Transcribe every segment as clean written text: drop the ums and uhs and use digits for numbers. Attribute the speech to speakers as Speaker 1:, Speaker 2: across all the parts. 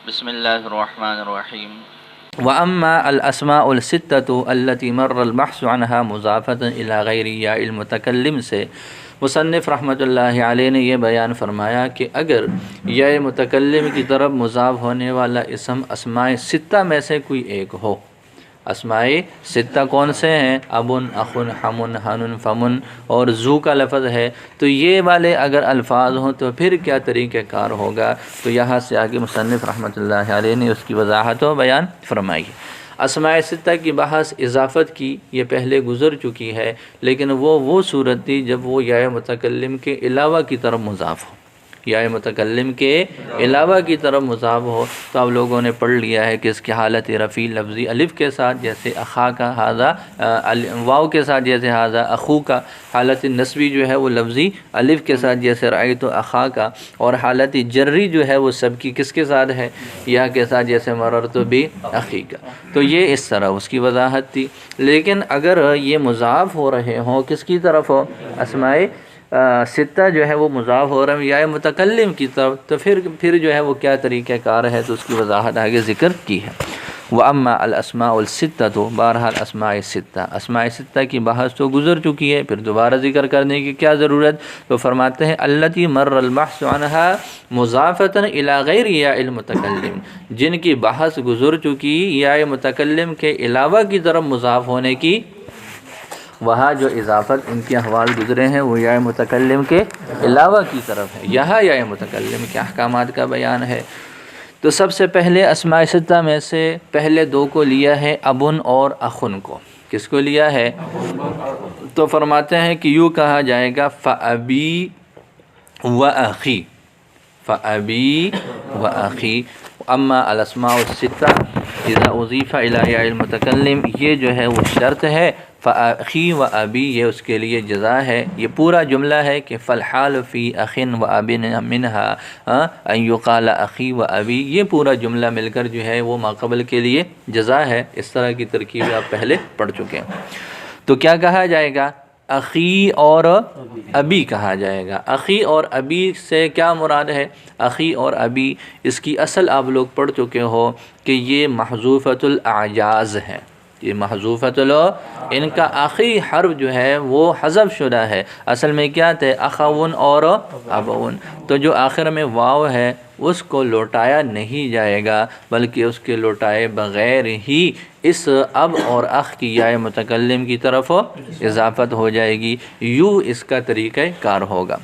Speaker 1: بسم اللہ الرحمن الرحیم۔
Speaker 2: وأما الأسماء الستة التي مر البحث عنها مضافة إلى غير یا المتکلم سے مصنف رحمۃ اللہ علیہ نے یہ بیان فرمایا کہ اگر یا متکلم کی طرف مضاف ہونے والا اسم اسماء ستہ میں سے کوئی ایک ہو۔ اسماء ستہ کون سے ہیں؟ ابن، اخن، حمن، حنن، فمن اور ذو کا لفظ ہے۔ تو یہ والے اگر الفاظ ہوں تو پھر کیا طریقہ کار ہوگا؟ تو یہاں سے آگے مصنف رحمۃ اللہ علیہ نے اس کی وضاحت و بیان فرمائی۔ اسماء ستہ کی بحث اضافت کی یہ پہلے گزر چکی ہے، لیکن وہ صورت تھی جب وہ یا متکلم کے علاوہ کی طرف مضاف ہو، یا متکلم کے علاوہ کی طرف مضاف ہو۔ تو اب لوگوں نے پڑھ لیا ہے کہ اس کی حالت رفیع لفظی الف کے ساتھ جیسے اخا کا، ہذا واو کے ساتھ جیسے ہذا اخو کا، حالت نسبی جو ہے وہ لفظی الف کے ساتھ جیسے رأیت اخا کا، اور حالت جری جو ہے وہ سب کی کس کے ساتھ ہے؟ یا کے ساتھ جیسے مررت بی اخی کا۔ تو یہ اس طرح اس کی وضاحت تھی۔ لیکن اگر یہ مضاف ہو رہے ہوں کس کی طرف ہو؟ اسماء ستہ جو ہے وہ مضاف ہو رہا ہے یا متکلم کی طرف، تو پھر جو ہے وہ کیا طریقہ کار ہے، تو اس کی وضاحت آگے ذکر کی ہے۔ وَأَمَّا الْأَسْمَاءُ السِّتَّةُ، بہرحال اسماء ستہ، اسماء ستہ کی بحث تو گزر چکی ہے، پھر دوبارہ ذکر کرنے کی کیا ضرورت؟ تو فرماتے ہیں الَّتِي مَرَّ الْبَحْثُ عَنْهَا مُضَافَةً إِلَى غَيْرِ يَاءِ الْمُتَكَلِّمِ، جن کی بحث گزر چکی یا متکلم کے علاوہ کی طرف مضاف ہونے کی، وہاں جو اضافت ان کے احوال گزرے ہیں وہ یا متکلم کے علاوہ کی طرف ہے، یہاں یا متکلم کے احکامات کا بیان ہے۔ تو سب سے پہلے اسماء ستہ میں سے پہلے دو کو لیا ہے، ابن اور اخن کو۔ کس کو لیا ہے؟ تو فرماتے ہیں کہ یوں کہا جائے گا فَأَبِي وَأَخِي، فَأَبِي وَأَخِي۔ اما الاسماء الستہ اذا اضیف الی یا المتکلم، یہ جو ہے وہ شرط ہے، فَأَخِي وَأَبِي یہ اس کے لیے جزا ہے۔ یہ پورا جملہ ہے کہ فَالْحَالُ فِي أَخٍ وَأَبٍ مِنْهَا أَنْ يُقَالَ أَخِي وَأَبِي، یہ پورا جملہ مل کر جو ہے وہ ماقبل کے لیے جزا ہے۔ اس طرح کی ترکیب آپ پہلے پڑھ چکے ہیں۔ تو کیا کہا جائے گا؟ اخی اور ابی کہا جائے گا۔ اخی اور ابی سے کیا مراد ہے؟ اخی اور ابی اس کی اصل آپ لوگ پڑھ چکے ہو کہ یہ محذوفۃ الاعجاز ہے، یہ محذوفۃ ان کا آخری حرف جو ہے وہ حذف شدہ ہے۔ اصل میں کیا تھے؟ اخون اور ابون۔ تو جو آخر میں واو ہے اس کو لوٹایا نہیں جائے گا، بلکہ اس کے لوٹائے بغیر ہی اس اب اور اخ کی یا متکلم کی طرف اضافت ہو جائے گی۔ یوں اس کا طریقہ کار ہوگا۔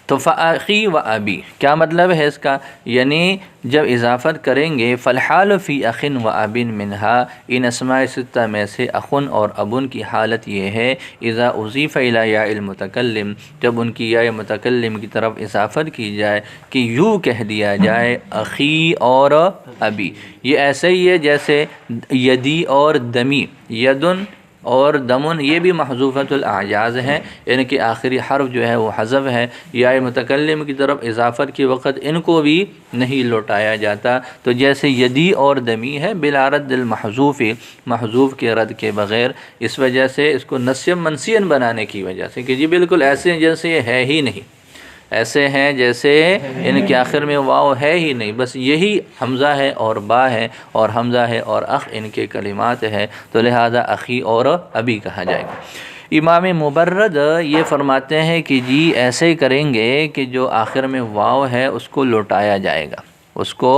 Speaker 2: تو فَأَخِي وَأَبِي کیا مطلب ہے اس کا؟ یعنی جب اضافت کریں گے فَالْحَالُ فِي أَخٍ وَأَبٍ مِنْهَا، ان اسماء ستہ میں سے اخن اور ابن کی حالت یہ ہے اذا اضیف الی یا المتکلم، جب ان کی یا متکلم کی طرف اضافت کی جائے کہ یوں کہہ دیا جائے اخی اور ابی۔ یہ ایسے ہی ہے جیسے یدی اور دمی، یدن اور دمن یہ بھی محذوفۃ الاعجاز ہیں، ان کے آخری حرف جو ہے وہ حذف ہے۔ یا متکلم کی طرف اضافت کے وقت ان کو بھی نہیں لوٹایا جاتا۔ تو جیسے یدی اور دمی ہے بلا رد المحذوف، محذوف کے رد کے بغیر، اس وجہ سے اس کو نسیم منسین بنانے کی وجہ سے کہ جی بالکل ایسے ہیں جیسے یہ ہے ہی نہیں، ایسے ہیں جیسے ان کے آخر میں واو ہے ہی نہیں، بس یہی حمزہ ہے اور با ہے، اور حمزہ ہے اور اخ ان کے کلمات ہے، تو لہذا اخی اور ابی کہا جائے گا۔ امام مبرد یہ فرماتے ہیں کہ جی ایسے کریں گے کہ جو آخر میں واو ہے اس کو لوٹایا جائے گا، اس کو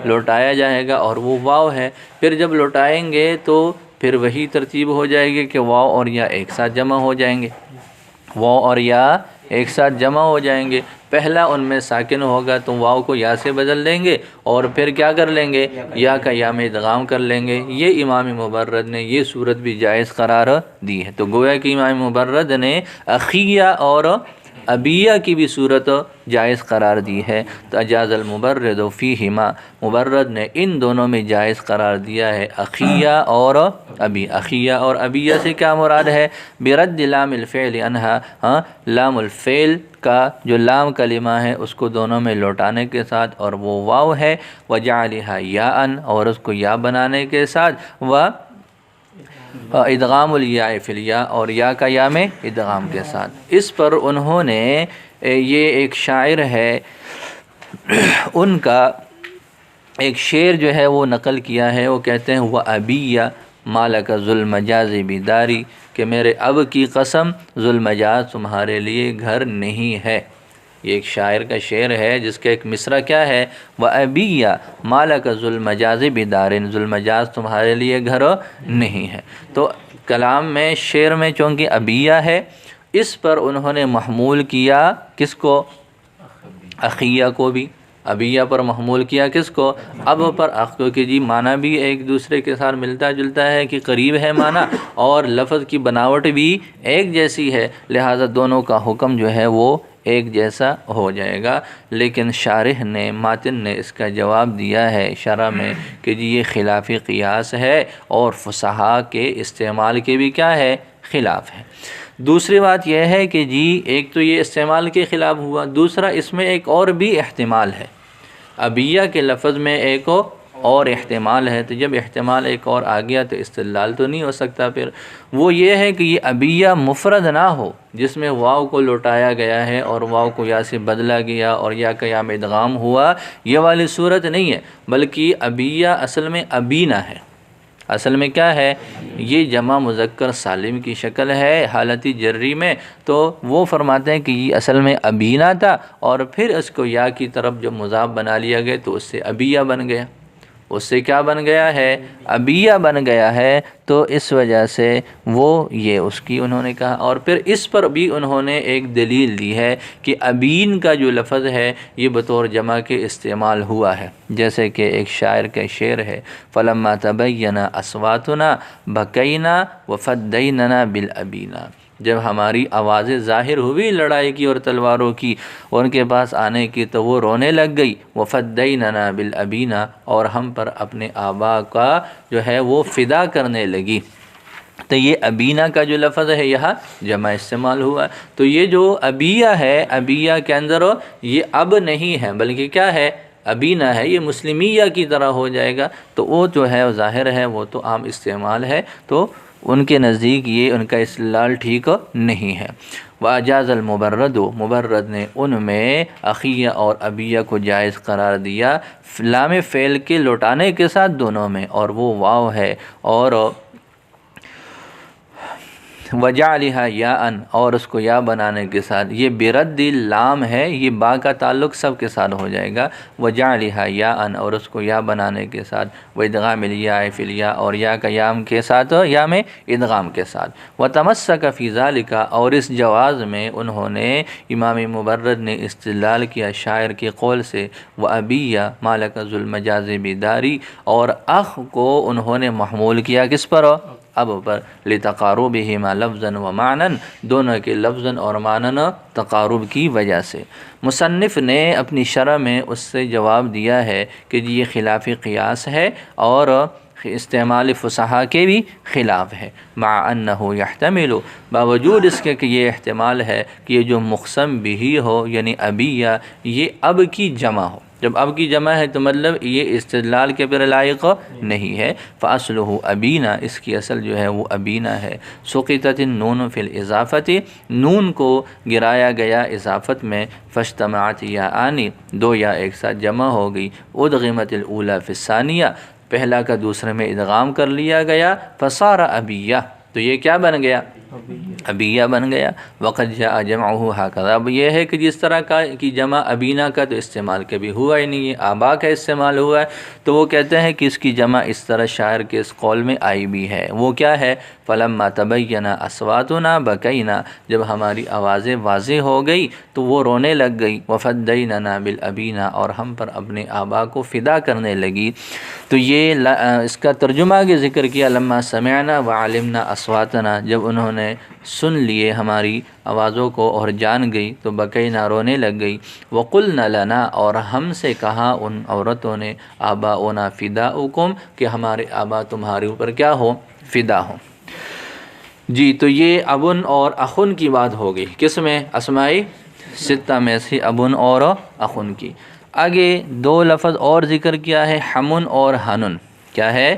Speaker 2: لوٹایا جائے گا، اور وہ واو ہے، پھر جب لوٹائیں گے تو پھر وہی ترتیب ہو جائے گی کہ واو اور یا ایک ساتھ جمع ہو جائیں گے، واو اور یا ایک ساتھ جمع ہو جائیں گے۔ پہلا ان میں ساکن ہوگا تو واو کو یا سے بدل لیں گے، اور پھر کیا کر لیں گے؟ یا کا یا میں ادغام کر لیں گے۔ یہ امام مبرد نے یہ صورت بھی جائز قرار دی ہے۔ تو گویا کہ امام مبرد نے اخیہ اور ابیہ کی بھی صورت جائز قرار دی ہے۔ تو اجاز المبرد فیہما، مبرد نے ان دونوں میں جائز قرار دیا ہے، اخیہ اور ابی۔ اخیہ اور ابیہ سے کیا مراد ہے؟ برد لام الفعل عنہا، لام الفعل کا جو لام کلمہ ہے اس کو دونوں میں لوٹانے کے ساتھ، اور وہ واو ہے، وجعلہا یاء اور اس کو یا بنانے کے ساتھ، و ادغام الیاء فی الیاء اور یا کا یا میں ادغام کے ساتھ۔ اس پر انہوں نے، یہ ایک شاعر ہے ان کا ایک شعر جو ہے وہ نقل کیا ہے، وہ کہتے ہیں وہ ابیہ مالک ذوالمجاز بداری، کہ میرے اب کی قسم ذوالمجاز تمہارے لیے گھر نہیں ہے۔ یہ ایک شاعر کا شعر ہے جس کا ایک مصرع کیا ہے، وَأَبِيَّ مَالَكَ ذُوالْمَجَازِ بِدَارٍ، ذوالمجاز تمہارے لیے گھر نہیں ہے۔ تو کلام میں شعر میں چونکہ ابیہ ہے، اس پر انہوں نے محمول کیا کس کو، اخیہ کو بھی، ابیہ پر محمول کیا کس کو، اب پر اخ کو، کہ جی معنی بھی ایک دوسرے کے ساتھ ملتا جلتا ہے، کہ قریب ہے معنی، اور لفظ کی بناوٹ بھی ایک جیسی ہے، لہٰذا دونوں کا حکم جو ہے وہ ایک جیسا ہو جائے گا۔ لیکن شارح نے، ماتن نے اس کا جواب دیا ہے شرح میں کہ جی یہ خلاف قیاس ہے اور فصحاء کے استعمال کے بھی کیا ہے، خلاف ہے۔ دوسری بات یہ ہے کہ جی ایک تو یہ استعمال کے خلاف ہوا، دوسرا اس میں ایک اور بھی احتمال ہے، ابیہ کے لفظ میں ایک اور احتمال ہے، تو جب احتمال ایک اور آ گیا تو استدلال تو نہیں ہو سکتا۔ پھر وہ یہ ہے کہ یہ ابیہ مفرد نہ ہو جس میں واو کو لوٹایا گیا ہے اور واو کو یا سے بدلا گیا اور یا کا یا میں ادغام ہوا، یہ والی صورت نہیں ہے، بلکہ ابیہ اصل میں ابینہ ہے۔ اصل میں کیا ہے، یہ جمع مذکر سالم کی شکل ہے حالت جری میں، تو وہ فرماتے ہیں کہ یہ اصل میں ابینہ تھا، اور پھر اس کو یا کی طرف جب مضاف بنا لیا گیا تو اس سے ابیہ بن گیا، اس سے کیا بن گیا ہے، ابیہ بن گیا ہے۔ تو اس وجہ سے وہ یہ اس کی انہوں نے کہا، اور پھر اس پر بھی انہوں نے ایک دلیل دی ہے کہ ابین کا جو لفظ ہے یہ بطور جمع کے استعمال ہوا ہے، جیسے کہ ایک شاعر کا شعر ہے، فلما تبین اصواتنا بکینا وفدیننا بالابینا، جب ہماری آوازیں ظاہر ہوئی لڑائی کی اور تلواروں کی اور ان کے پاس آنے کی تو وہ رونے لگ گئی، وفدیننا بالابینا، اور ہم پر اپنے آبا کا جو ہے وہ فدا کرنے لگی۔ تو یہ ابینہ کا جو لفظ ہے یہاں جمع استعمال ہوا، تو یہ جو ابیہ ہے، ابیہ کے اندر یہ اب نہیں ہے بلکہ کیا ہے، ابینہ ہے، یہ مسلمیہ کی طرح ہو جائے گا، تو وہ جو ہے ظاہر ہے وہ تو عام استعمال ہے، تو ان کے نزدیک یہ ان کا استدلال ٹھیک نہیں ہے۔ وَأَجَازَ الْمُبَرَّدُ، مبرد نے ان میں اخیہ اور ابیہ کو جائز قرار دیا، لام فعل کے لوٹانے کے ساتھ دونوں میں، اور وہ واو ہے، اور وجعلها یاءً، اور اس کو یا بنانے کے ساتھ، یہ برد لام ہے، یہ با کا تعلق سب کے ساتھ ہو جائے گا، وجعلها یاءً، اور اس کو یا بنانے کے ساتھ، وادغام الیاء فی الیاء، اور یا کا یام کے ساتھ، یا میں ادغام کے ساتھ، وتمسک فی ذلک، اور اس جواز میں انہوں نے امام مبرد نے استدلال کیا شاعر کے قول سے، وابیہ مالک ذوالمجاز بداری، اور اخ کو انہوں نے محمول کیا کس پر، اب پر، لتقاربہما لفظاً و معناً، دونوں کے لفظاً اور معناً تقارب کی وجہ سے۔ مصنف نے اپنی شرح میں اس سے جواب دیا ہے کہ جی یہ خلاف قیاس ہے اور استعمال فصحاء کے بھی خلاف ہے، مع انہ یحتمل، باوجود اس کے کہ یہ احتمال ہے کہ یہ جو مقسم بھی ہو یعنی ابیہ، یہ اب کی جمع ہو، جب اب کی جمع ہے تو مطلب یہ استدلال کے پر لائق نہیں ہے، فاصلہ ابینہ، اس کی اصل جو ہے وہ ابینہ ہے، سقطت النون فی الاضافۃ، نون کو گرایا گیا اضافت میں، فاجتمعت یاءانی، دو یا ایک ساتھ جمع ہو گئی، ادغمت الاولی فی الثانیہ، پہلا کا دوسرے میں ادغام کر لیا گیا، فصار ابیہ، تو یہ کیا بن گیا، ابیہ بن گیا، وقد جاء جمعہ ہکذا، اب یہ ہے کہ جس طرح کا کی جمع ابینہ کا تو استعمال کبھی ہوا ہی نہیں ہے، آبا کا استعمال ہوا ہے، تو وہ کہتے ہیں کہ اس کی جمع اس طرح شاعر کے اس قول میں آئی بھی ہے، وہ کیا ہے، فلما تبین اصواتنا بکینا، جب ہماری آوازیں واضح ہو گئی تو وہ رونے لگ گئی، وفدیننا بالابینا، اور ہم پر اپنے آبا کو فدا کرنے لگی۔ تو یہ اس کا ترجمہ کے ذکر کیا، لما سمعنا وعلمنا اصواتنا، جب انہوں نے سن لیے ہماری آوازوں کو اور جان گئی تو بکینا، رونے لگ گئی، وقلنا لنا، اور ہم سے کہا ان عورتوں نے، آباؤنا فداؤکم، کہ ہمارے آبا تمہارے اوپر کیا ہو، فدا ہو۔ جی تو یہ ابن اور اخن کی بات ہو گئی، کس میں، اسمائی ستہ میں سے ابن اور اخن کی۔ آگے دو لفظ اور ذکر کیا ہے، حمن اور حنن، کیا ہے،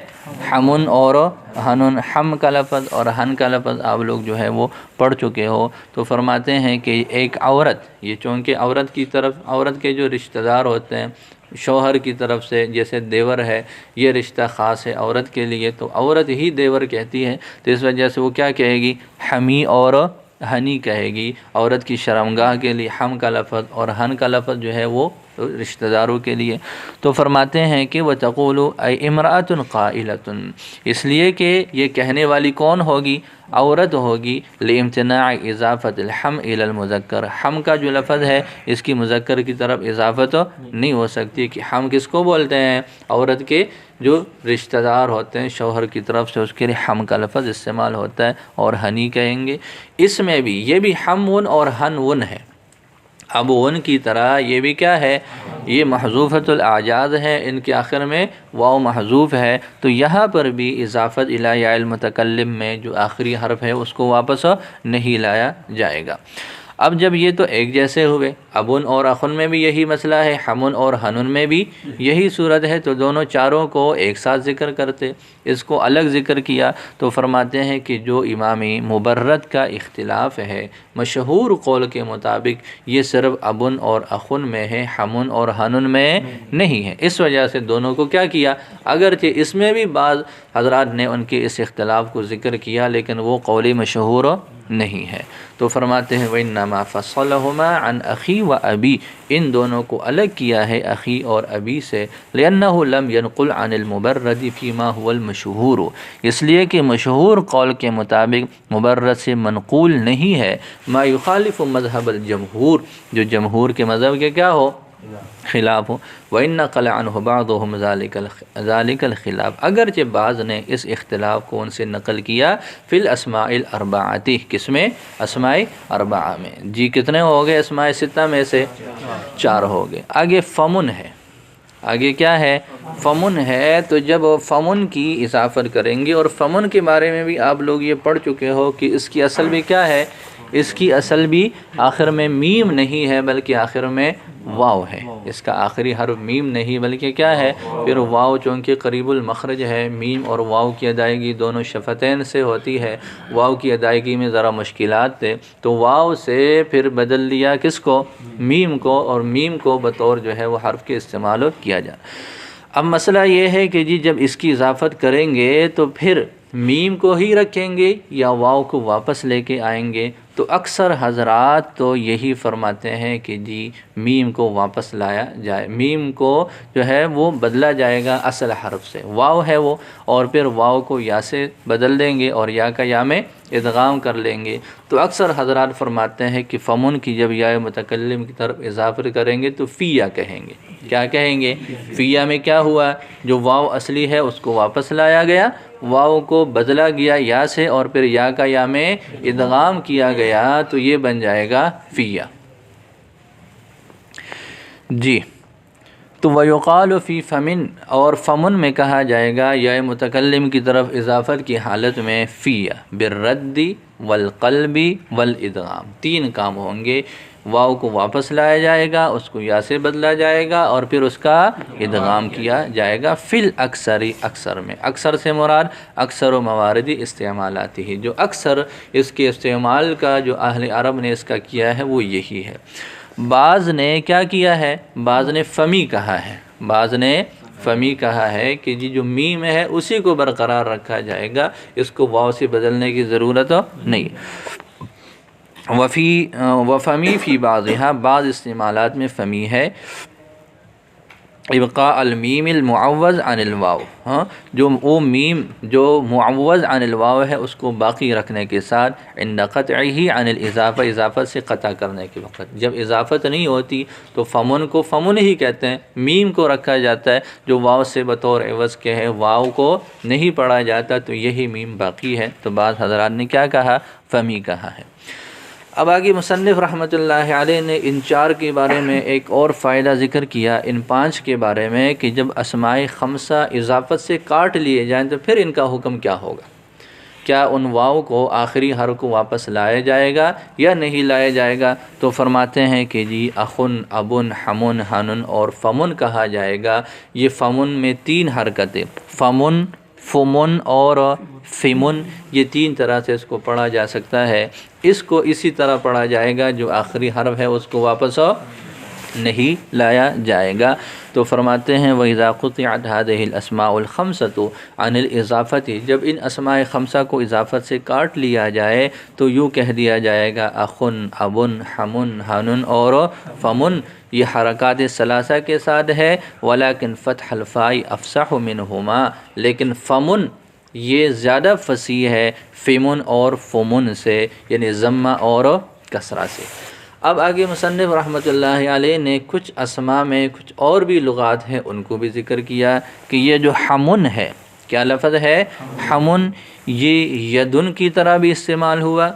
Speaker 2: حمن اور حنن، حم کا لفظ اور حن کا لفظ آپ لوگ جو ہے وہ پڑھ چکے ہو، تو فرماتے ہیں کہ ایک عورت، یہ چونکہ عورت کی طرف، عورت کے جو رشتہ دار ہوتے ہیں شوہر کی طرف سے، جیسے دیور ہے، یہ رشتہ خاص ہے عورت کے لیے، تو عورت ہی دیور کہتی ہے، تو اس وجہ سے وہ کیا کہے گی؟ حمی اور ہنی کہے گی عورت کی شرمگاہ کے لیے، ہم کا لفظ، اور ہن کا لفظ جو ہے وہ رشتہ داروں کے لیے۔ تو فرماتے ہیں کہ وَتَقُولُ اَيْ اِمْرَأَةٌ قَائِلَةٌ، اس لیے کہ یہ کہنے والی کون ہوگی؟ عورت ہوگی، لِامْتِنَاعِ اضافت الحم إِلَى الْمُذَكَّرِ، ہم کا جو لفظ ہے اس کی مذکر کی طرف اضافت نہیں ہو سکتی، کہ ہم کس کو بولتے ہیں؟ عورت کے جو رشتہ دار ہوتے ہیں شوہر کی طرف سے، اس کے لیے ہم کا لفظ استعمال ہوتا ہے، اور ہنی کہیں گے۔ اس میں بھی یہ بھی ہم ون اور ہن ون ہے، اب ون کی طرح یہ بھی کیا ہے؟ یہ محذوفۃ الاعجاز ہے، ان کے آخر میں واو محذوف ہے، تو یہاں پر بھی اضافت الی یا المتکلم میں جو آخری حرف ہے اس کو واپس نہیں لایا جائے گا۔ اب جب یہ تو ایک جیسے ہوئے، ابن اور اخن میں بھی یہی مسئلہ ہے، ہمن اور ہنن میں بھی یہی صورت ہے، تو دونوں چاروں کو ایک ساتھ ذکر کرتے، اس کو الگ ذکر کیا، تو فرماتے ہیں کہ جو امام مبرد کا اختلاف ہے، مشہور قول کے مطابق یہ صرف ابن اور اخن میں ہے، ہمن اور ہنن میں نہیں ہے۔ اس وجہ سے دونوں کو کیا کیا؟ اگرچہ اس میں بھی بعض حضرات نے ان کے اس اختلاف کو ذکر کیا، لیکن وہ قول مشہور نہیں ہے، تو فرماتے ہیں وَإِنَّمَا فَصَّلَهُمَا عَنْ أَخِي وَأَبِي، ان دونوں کو الگ کیا ہے اخی اور ابی سے، لِأَنَّهُ لَمْ يَنْقُلْ عَنِ الْمُبَرَّدِ فِيمَا هُوَ الْمَشْهُورُ، اس لیے کہ مشہور قول کے مطابق مبرد سے منقول نہیں ہے ما یخالف مذہب الجمہور، جو جمہور کے مذہب کے کیا ہو؟ خلاف ہو۔ وَإِنَّ نَقَلَ عَنْهُ بَعْضُهُمْ ذَلِكَ الْخِلَافِ، اگرچہ بعض نے اس اختلاف کو ان سے نقل کیا، فی الاسماء الاربعۃ، کس میں؟ اسماء اربعہ میں۔ جی کتنے ہو گئے اسماء ستہ میں سے؟ 4 ہو گئے۔ آگے فمن ہے، آگے کیا ہے؟ فمن ہے، تو جب فمن کی اضافت کریں گے، اور فمن کے بارے میں بھی آپ لوگ یہ پڑھ چکے ہو کہ اس کی اصل بھی کیا ہے؟ اس کی اصل بھی آخر میں میم نہیں ہے بلکہ آخر میں واو ہے، اس کا آخری حرف میم نہیں بلکہ کیا ہے؟ پھر واو، چونکہ قریب المخرج ہے، میم اور واو کی ادائیگی دونوں شفتین سے ہوتی ہے، واو کی ادائیگی میں ذرا مشکلات تھے، تو واو سے پھر بدل دیا کس کو؟ میم کو، اور میم کو بطور جو ہے وہ حرف کے استعمال کیا جائے۔ اب مسئلہ یہ ہے کہ جی جب اس کی اضافت کریں گے تو پھر میم کو ہی رکھیں گے یا واو کو واپس لے کے آئیں گے؟ تو اکثر حضرات تو یہی فرماتے ہیں کہ جی میم کو واپس لایا جائے، میم کو جو ہے وہ بدلا جائے گا اصل حرف سے، واو ہے وہ، اور پھر واو کو یا سے بدل دیں گے اور یا کا یا میں ادغام کر لیں گے۔ تو اکثر حضرات فرماتے ہیں کہ فمن کی جب یا متکلم کی طرف اضافت کریں گے تو فیا کہیں گے۔ کیا کہیں گے؟ فیا میں کیا ہوا؟ جو واو اصلی ہے اس کو واپس لایا گیا، واو کو بدلا گیا یا سے، اور پھر یا کا یا میں ادغام کیا گیا، تو یہ بن جائے گا فیا۔ جی تو وَيُقَالُ فِي فَمِن، اور فمن میں کہا جائے گا یا متکلم کی طرف اضافت کی حالت میں فیا بالرد والقلب والادغام، 3 کام ہوں گے، واو کو واپس لایا جائے گا، اس کو یا سے بدلا جائے گا، اور پھر اس کا ادغام کیا جائے گا فی الاکثری، اکثر میں۔ اکثر سے مراد اکثر و مواردی استعمالات ہی، جو اکثر اس کے استعمال کا جو اہل عرب نے اس کا کیا ہے وہ یہی ہے۔ بعض نے کیا کیا ہے؟ بعض نے فمی کہا ہے، بعض نے فمی کہا ہے کہ جی جو میم ہے اسی کو برقرار رکھا جائے گا، اس کو واو سے بدلنے کی ضرورت نہیں۔ وفمی فی بعضها، بعض استعمالات میں فمی ہے، ابقاء المیم المعوض عن الواو، ہاں جو وہ میم جو معوض عن الواو ہے اس کو باقی رکھنے کے ساتھ، عند قطعہ عن الاضافہ، اضافت سے قطع کرنے کے وقت، جب اضافت نہیں ہوتی تو فمن کو فمن ہی کہتے ہیں، میم کو رکھا جاتا ہے جو واو سے بطور عوض کے ہے، واو کو نہیں پڑھا جاتا تو یہی میم باقی ہے، تو بعض حضرات نے کیا کہا؟ فمی کہا ہے۔ اب آگے مصنف رحمۃ اللہ علیہ نے ان 4 کے بارے میں ایک اور فائدہ ذکر کیا، ان 5 کے بارے میں، کہ جب اسماء خمسہ اضافت سے کاٹ لیے جائیں تو پھر ان کا حکم کیا ہوگا؟ کیا ان واؤ کو آخری حرف کو واپس لایا جائے گا یا نہیں لایا جائے گا؟ تو فرماتے ہیں کہ جی اخن، ابن، ہمن، ہنن اور فمن کہا جائے گا۔ یہ فمن میں 3 حرکتیں، فمن، فمن اور فمن، یہ 3 طرح سے اس کو پڑھا جا سکتا ہے۔ اس کو اسی طرح پڑھا جائے گا، جو آخری حرف ہے اس کو واپس نہیں لایا جائے گا۔ تو فرماتے ہیں وَإِذَا قُطِعَتْ هَذِهِ الْأَسْمَاءُ الْخَمْسَةُ عَنِ الْإِضَافَةِ، جب ان اسماء خمسہ کو اضافت سے کاٹ لیا جائے تو یوں کہہ دیا جائے گا اخن، ابن، حمن، حنن اور فمن، یہ حرکات ثلاثہ کے ساتھ ہے، ولیکن فتح الفائی افصح منہما، لیکن فمن یہ زیادہ فصیح ہے فمن اور فمن سے، یعنی ضمہ اور کسرہ سے۔ اب آگے مصنف رحمۃ اللہ علیہ نے کچھ اسماء میں کچھ اور بھی لغات ہیں ان کو بھی ذکر کیا کہ یہ جو حمن ہے، کیا لفظ ہے حمن، یہ یدن کی طرح بھی استعمال ہوا،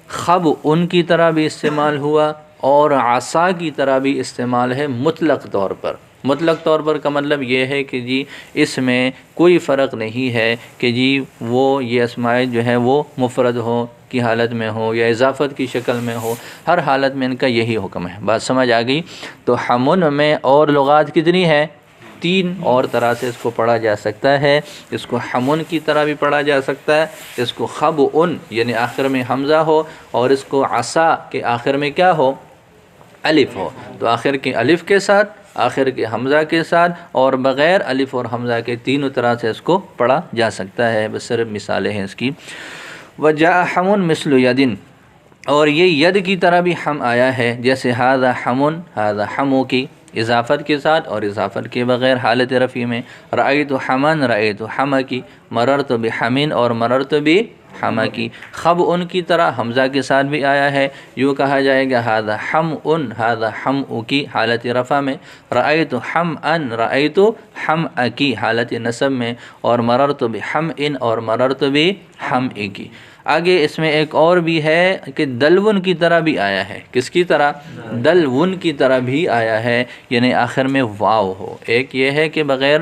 Speaker 2: خب ان کی طرح بھی استعمال ہوا اور عصا کی طرح بھی استعمال ہے مطلق طور پر۔ مطلق طور پر کا مطلب یہ ہے کہ جی اس میں کوئی فرق نہیں ہے کہ جی وہ یہ اسماء جو ہیں وہ مفرد ہو کی حالت میں ہو یا اضافت کی شکل میں ہو، ہر حالت میں ان کا یہی حکم ہے۔ بات سمجھ آ گئی؟ تو حمن میں اور لغات کتنی ہے؟ 3 اور طرح سے اس کو پڑھا جا سکتا ہے۔ اس کو حمن کی طرح بھی پڑھا جا سکتا ہے، اس کو خب ان یعنی آخر میں حمزہ ہو، اور اس کو عصا کے آخر میں کیا ہو؟ الف ہو۔ تو آخر کے الف کے ساتھ، آخر کے حمزہ کے ساتھ اور بغیر الف اور حمزہ کے تینوں طرح سے اس کو پڑھا جا سکتا ہے۔ بس صرف مثالیں ہیں اس کی۔ وجاء حمن مثل یدن، اور یہ ید کی طرح بھی ہم آیا ہے، جیسے ھذا حمن، ھذا حمو کی اضافت کے ساتھ اور اضافت کے بغیر حالت رفع میں، رأیت حمن، رأیت حم کی، مررت بحمن اور مررت بحم کی۔ خب ان کی طرح حمزہ کے ساتھ بھی آیا ہے، یوں کہا جائے گا ھذا حم ان، ھذا حم کی حالت رفع میں، رأیت حم ان، رأیت حم کی حالت نصب میں، اور مررت بحم ان اور مررت بحم کی۔ آگے اس میں ایک اور بھی ہے کہ دلون کی طرح بھی آیا ہے۔ کس کی طرح؟ دلون کی طرح بھی آیا ہے، یعنی آخر میں واو ہو۔ ایک یہ ہے کہ بغیر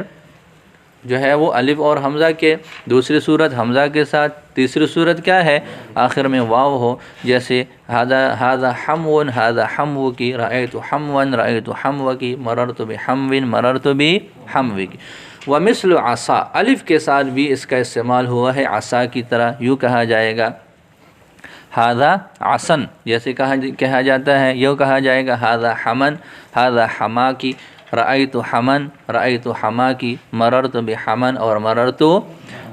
Speaker 2: جو ہے وہ الف اور حمزہ کے، دوسری صورت حمزہ کے ساتھ، تیسری صورت کیا ہے؟ آخر میں واو ہو، جیسے ھذا حمون، ھذا حمو کی، رأیت حمون، رأیت حمو کی، مررت بحمو، مررت بحمو کی۔ ومثل عصا، الف کے ساتھ بھی اس کا استعمال ہوا ہے عصا کی طرح، یوں کہا جائے گا ھذا عصن، جیسے کہا جاتا ہے، یوں کہا جائے گا ھذا حمن، ھذا حما کی، رأیت حمن، رأیت حما کی، مررت بحمن اور مررت۔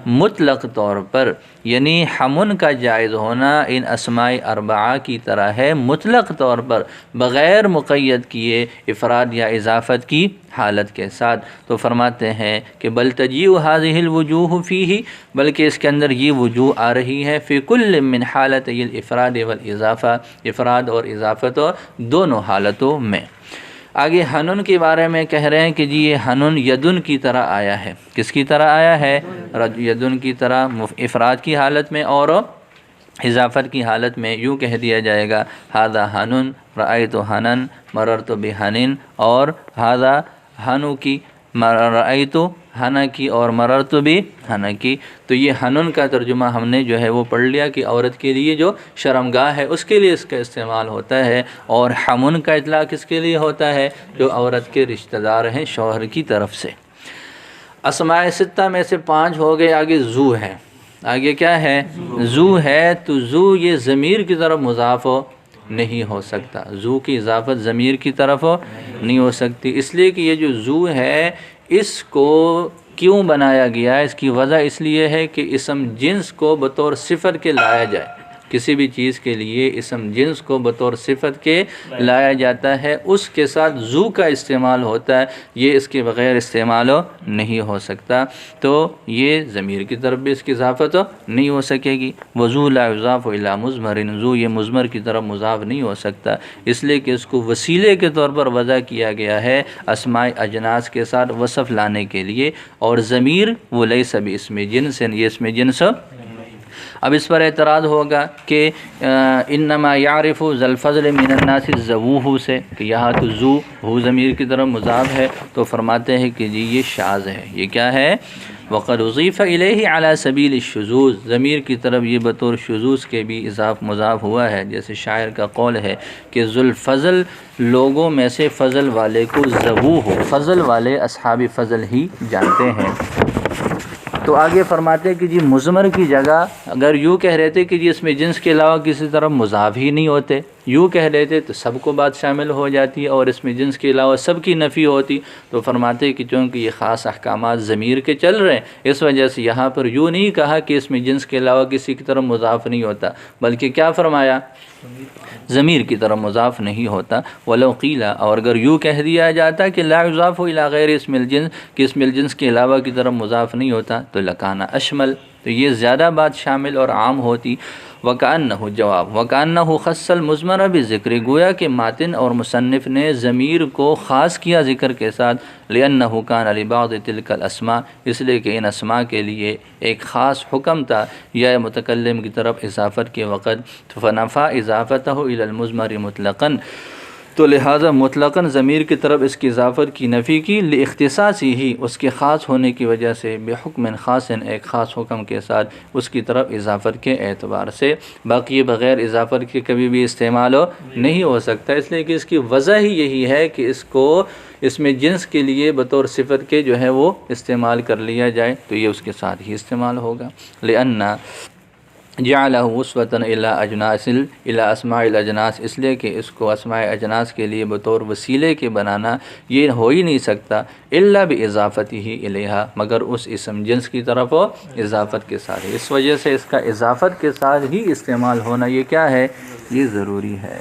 Speaker 2: مطلق طور پر یعنی حمن کا جائز ہونا ان اسماء اربعہ کی طرح ہے، مطلق طور پر بغیر مقید کیے افراد یا اضافت کی حالت کے ساتھ۔ تو فرماتے ہیں کہ بل تجیء هذه الوجوہ فیہ، بلکہ اس کے اندر یہ وجوہ آ رہی ہے فی کل من حالتي الافراد والاضافہ، افراد اور اضافت دونوں حالتوں میں۔ آگے حنن کے بارے میں کہہ رہے ہیں کہ جی یہ حنن یدن کی طرح آیا ہے۔ کس کی طرح آیا ہے؟ یدن کی طرح افراد کی حالت میں اور اضافت کی حالت میں، یوں کہہ دیا جائے گا ھذا حنن، رأیت حنن، مررت بحنن، اور ھذا حنو کی، رأیت حنا کی اور مررت بحنا کی۔ تو یہ حنن کا ترجمہ ہم نے جو ہے وہ پڑھ لیا کہ عورت کے لیے جو شرمگاہ ہے اس کے لیے اس کا استعمال ہوتا ہے، اور حمن کا اطلاق کس کے لیے ہوتا ہے؟ جو عورت کے رشتہ دار ہیں شوہر کی طرف سے۔ اسماء ستہ میں سے 5 ہو گئے، آگے ذو ہے۔ آگے کیا ہے؟ ذو ہے۔ تو ذو یہ ضمیر کی طرف مضاف نہیں ہو سکتا، ذو کی اضافت ضمیر کی طرف نہیں ہو سکتی، اس لیے کہ یہ جو ذو ہے اس کو کیوں بنایا گیا ہے؟ اس کی وجہ اس لیے ہے کہ اسم جنس کو بطور صفت کے لایا جائے، کسی بھی چیز کے لیے اسم جنس کو بطور صفت کے لایا جاتا ہے، اس کے ساتھ ذو کا استعمال ہوتا ہے، یہ اس کے بغیر استعمال نہیں ہو سکتا۔ تو یہ ضمیر کی طرف بھی اس کی اضافت نہیں ہو سکے گی۔ وذو لا یضاف الی مضمر، ذو یہ مضمر کی طرف مضاف نہیں ہو سکتا، اس لیے کہ اس کو وسیلے کے طور پر وضع کیا گیا ہے اسماء اجناس کے ساتھ وصف لانے کے لیے، اور ضمیر وہ لیس باسم جنس، یہ اسم جنس۔ اب اس پر اعتراض ہوگا کہ انما یعرف ذا الفضل من الناس ذووہ سے، کہ یہاں تو ذو ہو ضمیر کی طرف مضاف ہے، تو فرماتے ہیں کہ جی یہ شاذ ہے۔ یہ کیا ہے؟ وقد اضیف الیہ علی سبیل الشذوذ، ضمیر کی طرف یہ بطور شذوذ کے بھی مضاف ہوا ہے، جیسے شاعر کا قول ہے کہ ذو الفضل، لوگوں میں سے فضل والے کو ذوو ہو، فضل والے اصحاب فضل ہی جانتے ہیں۔ تو آگے فرماتے کہ جی مضمر کی جگہ اگر یوں کہہ رہے تھے کہ جی اس میں جنس کے علاوہ کسی طرف مضاف ہی نہیں ہوتے، یوں کہہ دیتے تو سب کو بات شامل ہو جاتی اور اس میں جنس کے علاوہ سب کی نفی ہوتی۔ تو فرماتے کہ چونکہ یہ خاص احکامات ضمیر کے چل رہے ہیں، اس وجہ سے یہاں پر یوں نہیں کہا کہ اس میں جنس کے علاوہ کسی کی طرف مضاف نہیں ہوتا، بلکہ کیا فرمایا؟ ضمیر کی طرف مضاف نہیں ہوتا۔ ولو قیلا، اور اگر یوں کہہ دیا جاتا کہ لا یضاف الی غیر اسم الجنس، کہ اسم الجنس کے علاوہ کی طرف مضاف نہیں ہوتا، تو لکانہ اشمل، تو یہ زیادہ بات شامل اور عام ہوتی۔ وکأنہ، جواب، وکأنہ خص المضمر بذکر، گویا کہ ماتن اور مصنف نے ضمیر کو خاص کیا ذکر کے ساتھ، لأنہ کان لبعض تلک الاسماء، اس لیے کہ ان اسماء کے لیے ایک خاص حکم تھا یا متکلم کی طرف اضافت کے وقت، فنفا اضافتہ الی المضمر مطلقاً، تو لہٰذا مطلقاً ضمیر کی طرف اس کی اضافت کی نفی کی، لاختصاصی ہی، اس کے خاص ہونے کی وجہ سے، بحکم خاص، ایک خاص حکم کے ساتھ اس کی طرف اضافت کے اعتبار سے، باقی بغیر اضافت کے کبھی بھی استعمال نہیں ہو سکتا، اس لیے کہ اس کی وجہ ہی یہی ہے کہ اس کو اس میں جنس کے لیے بطور صفت کے جو ہے وہ استعمال کر لیا جائے، تو یہ اس کے ساتھ ہی استعمال ہوگا۔ لأن جعلہ وصوۃ الی اجناس، الی اسماء الاجناس، اس لیے کہ اس کو اسماء اجناس کے لیے بطور وسیلے کے بنانا یہ ہو ہی نہیں سکتا، الا باضافتہ الیہا، مگر اس اسم جنس کی طرف اضافت کے ساتھ، اس وجہ سے اس کا اضافت کے ساتھ ہی استعمال ہونا یہ کیا ہے؟ یہ ضروری ہے۔